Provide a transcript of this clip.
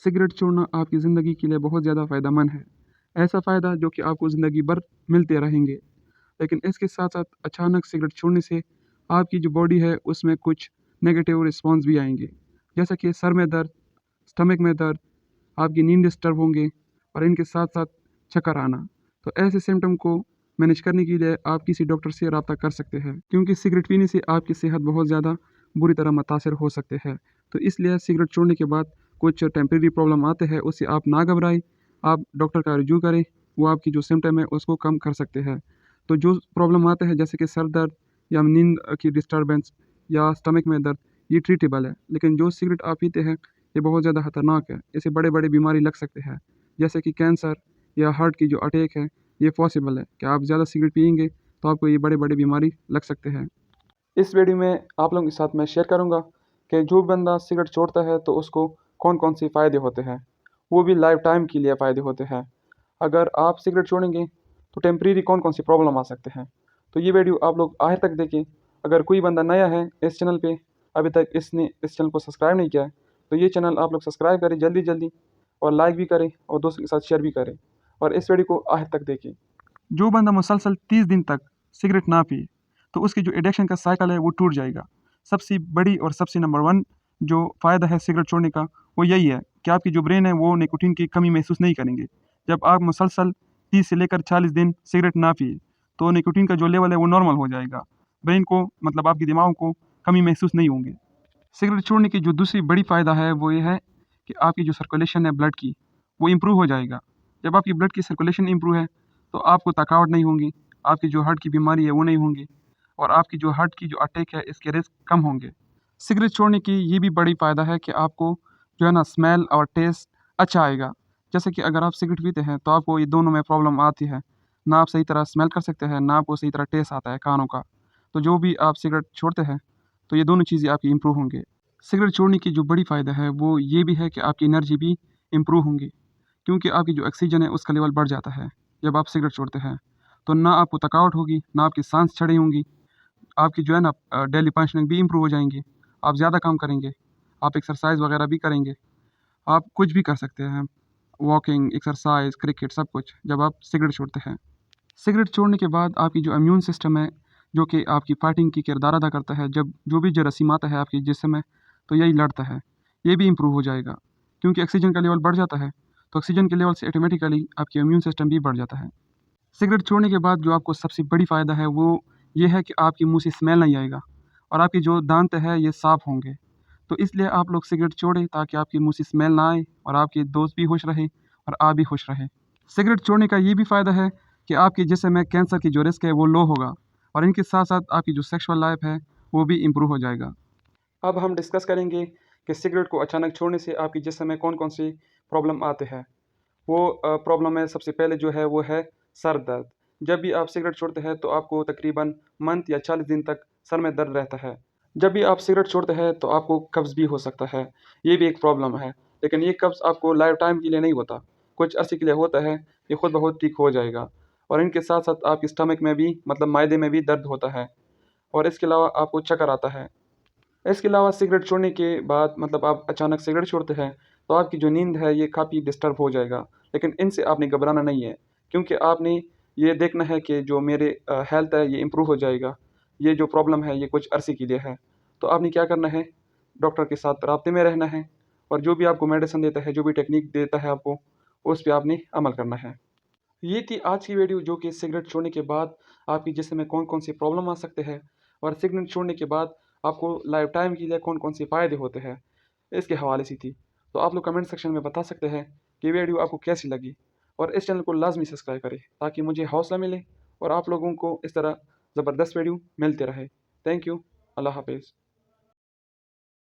Cigarette छोड़ना आपकी ज़िंदगी के लिए बहुत ज़्यादा फ़ायदेमंद है। ऐसा फ़ायदा जो कि आपको ज़िंदगी भर मिलते रहेंगे। लेकिन इसके साथ-साथ अचानक सिगरेट छोड़ने से आपकी जो बॉडी है उसमें कुछ नेगेटिव रिस्पॉन्स भी आएँगे। जैसा कि सर में दर्द, स्टमक में दर्द, आपकी नींद डिस्टर्ब होंगे और इनके साथ-साथ चक्कर आना। तो ऐसे सिम्पटम को मैनेज करने के लिए आप किसी डॉक्टर से राब्ता कर सकते हैं, क्योंकि सिगरेट पीने से आपकी सेहत बहुत ज़्यादा बुरी तरह मुतासिर हो सकते हैं। तो इसलिए सिगरेट छोड़ने के बाद कुछ टेम्परेरी प्रॉब्लम आते हैं, उससे आप ना घबराएँ, आप डॉक्टर का रुजू करें, वो आपकी जो सिम्पटम है उसको कम कर सकते हैं। तो जो प्रॉब्लम आते हैं जैसे कि सर दर्द या नींद की डिस्टर्बेंस या स्टमक में दर्द, ये ट्रीटेबल है। लेकिन जो सिगरेट आप पीते हैं ये बहुत ज़्यादा खतरनाक है। इससे बड़े-बड़े बीमारी लग सकते हैं, जैसे कि कैंसर या हार्ट की जो अटैक है, ये पॉसिबल है कि आप ज़्यादा सिगरेट पिएँगे तो आपको ये बड़े-बड़े बीमारी लग सकते हैं। इस वीडियो में आप लोगों के साथ मैं शेयर करूँगा कि जो बंदा सिगरेट छोड़ता है तो उसको कौन-कौन से फ़ायदे होते हैं, वो भी लाइफ टाइम के लिए फ़ायदे होते हैं। अगर आप सिगरेट छोड़ेंगे तो टेम्परेरी कौन-कौन सी प्रॉब्लम आ सकते हैं। तो ये वीडियो आप लोग आखिर तक देखें। अगर कोई बंदा नया है इस चैनल पे, अभी तक इसने इस चैनल को सब्सक्राइब नहीं किया है, तो ये चैनल आप लोग सब्सक्राइब करें जल्दी-जल्दी और लाइक भी करें और दोस्तों के साथ शेयर भी करें और इस वीडियो को आखिर तक देखें। जो बंदा मुसलसल 30 दिन तक सिगरेट ना पिए तो उसकी जो एडिक्शन का साइकिल है वो टूट जाएगा। सबसे बड़ी और सबसे नंबर 1 जो फ़ायदा है सिगरेट छोड़ने का वो यही है कि आपकी जो ब्रेन है वो निकोटीन की कमी महसूस नहीं करेंगे। जब आप मुसलसल 30 से लेकर 40 दिन सिगरेट ना पिए तो निकोटीन का जो लेवल है वो नॉर्मल हो जाएगा। ब्रेन को मतलब आपके दिमाग को कमी महसूस नहीं होंगे। सिगरेट छोड़ने की जो दूसरी बड़ी फ़ायदा है वो ये है कि आपकी जो सर्कुलेशन है ब्लड की वो इम्प्रूव हो जाएगा। जब आपकी ब्लड की सर्कुलेशन इम्प्रूव है तो आपको थकावट नहीं होगी, आपकी जो हार्ट की बीमारी है वो नहीं होंगी और आपकी जो हार्ट की जो अटैक है इसके रिस्क कम होंगे। सिगरेट छोड़ने की ये भी बड़ी फ़ायदा है कि आपको जो है ना स्मेल और टेस्ट अच्छा आएगा। जैसे कि अगर आप सिगरेट पीते हैं तो आपको ये दोनों में प्रॉब्लम आती है। ना आप सही तरह स्मेल कर सकते हैं, ना आपको सही तरह टेस्ट आता है खानों का। तो जो भी आप सिगरेट छोड़ते हैं तो ये दोनों चीज़ें आपकी इम्प्रूव होंगे। सिगरेट छोड़ने की जो बड़ी फ़ायदा है वो ये भी है कि आपकी एनर्जी भी इम्प्रूव होंगी, क्योंकि आपकी जो ऑक्सीजन है उसका लेवल बढ़ जाता है जब आप सिगरेट छोड़ते हैं। तो ना आपको थकावट होगी, ना आपकी साँस चढ़ी होंगी, आपकी जो है ना डेली फंक्शनिंग भी इम्प्रूव हो जाएँगी। आप ज़्यादा काम करेंगे, आप एक्सरसाइज़ वगैरह भी करेंगे, आप कुछ भी कर सकते हैं, वॉकिंग, एक्सरसाइज़, क्रिकेट सब कुछ जब आप सिगरेट छोड़ते हैं। सिगरेट छोड़ने के बाद आपकी जो इम्यून सिस्टम है, जो कि आपकी फाइटिंग की किरदार अदा करता है, जब जो भी जरासीम आता है आपके जिस्म में, तो यही लड़ता है। ये भी इम्प्रूव हो जाएगा, क्योंकि ऑक्सीजन का लेवल बढ़ जाता है, तो ऑक्सीजन के लेवल से ऑटोमेटिकली आपकी इम्यून सिस्टम भी बढ़ जाता है। सिगरेट छोड़ने के बाद जो आपको सबसे बड़ी फ़ायदा है, वो ये है कि आपके मुँह से स्मेल नहीं आएगा और आपके जो दाँत है, ये साफ़ होंगे। तो इसलिए आप लोग सिगरेट छोड़ें ताकि आपके मुँह से स्मेल ना आए और आपके दोस्त भी खुश रहें और आप भी खुश रहें। सिगरेट छोड़ने का ये भी फ़ायदा है कि आपके जिस्म में कैंसर की जो रिस्क है वो लो होगा और इनके साथ-साथ आपकी जो सेक्सुअल लाइफ़ है वो भी इम्प्रूव हो जाएगा। अब हम डिस्कस करेंगे कि सिगरेट को अचानक छोड़ने से आपके जिस्म में कौन-कौन सी प्रॉब्लम आते हैं। वो प्रॉब्लम में सबसे पहले जो है वो है सर दर्द। जब भी आप सिगरेट छोड़ते हैं तो आपको तकरीबन मंथ या 40 दिन तक सर में दर्द रहता है। जब भी आप सिगरेट छोड़ते हैं तो आपको कब्ज़ भी हो सकता है, ये भी एक प्रॉब्लम है। लेकिन ये कब्ज़ आपको लाइफ़ टाइम के लिए नहीं होता, कुछ अरसे के लिए होता है, ये खुद ब खुद ठीक हो जाएगा। और इनके साथ-साथ आपके स्टमक में भी मतलब मायदे में भी दर्द होता है और इसके अलावा आपको चक्कर आता है। इसके अलावा सिगरेट छोड़ने के बाद मतलब आप अचानक सिगरेट छोड़ते हैं, तो आपकी जो नींद है ये काफ़ी डिस्टर्ब हो जाएगा। लेकिन इनसे आपने घबराना नहीं है, क्योंकि आपने ये देखना है कि जो मेरे हेल्थ है ये इम्प्रूव हो जाएगा। ये जो प्रॉब्लम है ये कुछ अरसे के लिए है। तो आपने क्या करना है, डॉक्टर के साथ राब्ते में रहना है और जो भी आपको मेडिसिन देता है, जो भी टेक्नीक देता है आपको, उस पे आपने अमल करना है। ये थी आज की वीडियो जो कि सिगरेट छोड़ने के बाद आपके जिस्म में कौन-कौन सी प्रॉब्लम आ सकते हैं और सिगरेट छोड़ने के बाद आपको लाइफ टाइम के लिए कौन-कौन से फ़ायदे होते हैं, इसके हवाले से थी। तो आप लोग कमेंट सेक्शन में बता सकते हैं कि वीडियो आपको कैसी लगी और इस चैनल को लाज़मी सब्सक्राइब करें ताकि मुझे हौसला मिले और आप लोगों को इस तरह ज़बरदस्त वीडियो मिलते रहे। Thank you. अल्लाह हाफ़िज़।